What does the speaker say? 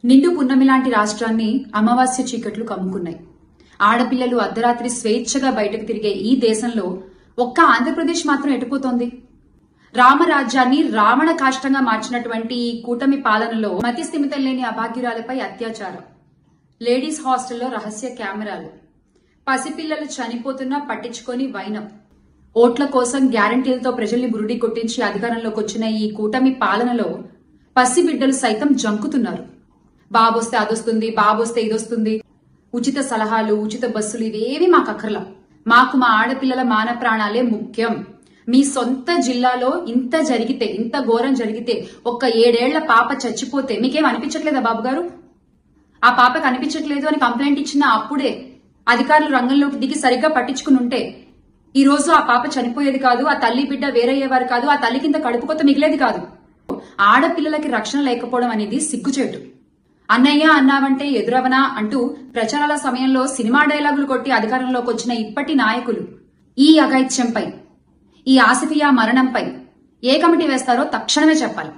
నిండు పున్నమి లాంటి రాష్ట్రాన్ని అమావాస్య చీకట్లు కమ్ముకున్నాయి. ఆడపిల్లలు అర్ధరాత్రి స్వేచ్ఛగా బయటకు తిరిగే ఈ దేశంలో ఒక్క ఆంధ్రప్రదేశ్ మాత్రం ఎటుపోతోంది. రామరాజ్యాన్ని రావణ కాష్టంగా మార్చినటువంటి ఈ కూటమి పాలనలో మతి స్థిమితం లేని అభాగ్యురాలపై అత్యాచారం, లేడీస్ హాస్టల్లో రహస్య కెమెరాలు, పసిపిల్లలు చనిపోతున్నా పట్టించుకొని వైనం, ఓట్ల కోసం గ్యారంటీలతో ప్రజల్ని బురుడి కొట్టించి అధికారంలోకి వచ్చిన ఈ కూటమి పాలనలో పసిబిడ్డలు సైతం జంకుతున్నారు. బాబొస్తే అదొస్తుంది, బాబొస్తే ఇదొస్తుంది, ఉచిత సలహాలు, ఉచిత బస్సులు ఇవేవి మాకు అక్కర్లా, మాకు మా ఆడపిల్లల మాన ప్రాణాలే ముఖ్యం. మీ సొంత జిల్లాలో ఇంత జరిగితే, ఇంత ఘోరం జరిగితే, ఒక్క 7 ఏళ్ల పాప చచ్చిపోతే మీకేం అనిపించట్లేదా బాబు గారు? ఆ పాపకు అనిపించట్లేదు అని కంప్లైంట్ ఇచ్చిన అప్పుడే అధికారులు రంగంలోకి దిగి సరిగ్గా పట్టించుకుని ఉంటే ఈ రోజు ఆ పాప చనిపోయేది కాదు, ఆ తల్లి బిడ్డ వేరయ్యేవారు కాదు, ఆ తల్లి కింద కడుపు కొత్త మిగిలేది కాదు. ఆడపిల్లలకి రక్షణ లేకపోవడం అనేది సిగ్గుచేటు. అన్నయ్య అన్నావంటే ఎదురవనా అంటూ ప్రచారాల సమయంలో సినిమా డైలాగులు కొట్టి అధికారంలోకి వచ్చిన ఇప్పటి నాయకులు ఈ అఘాయిత్యంపై, ఈ ఆసిఫియా మరణంపై ఏ కమిటీ వేస్తారో తక్షణమే చెప్పాలి.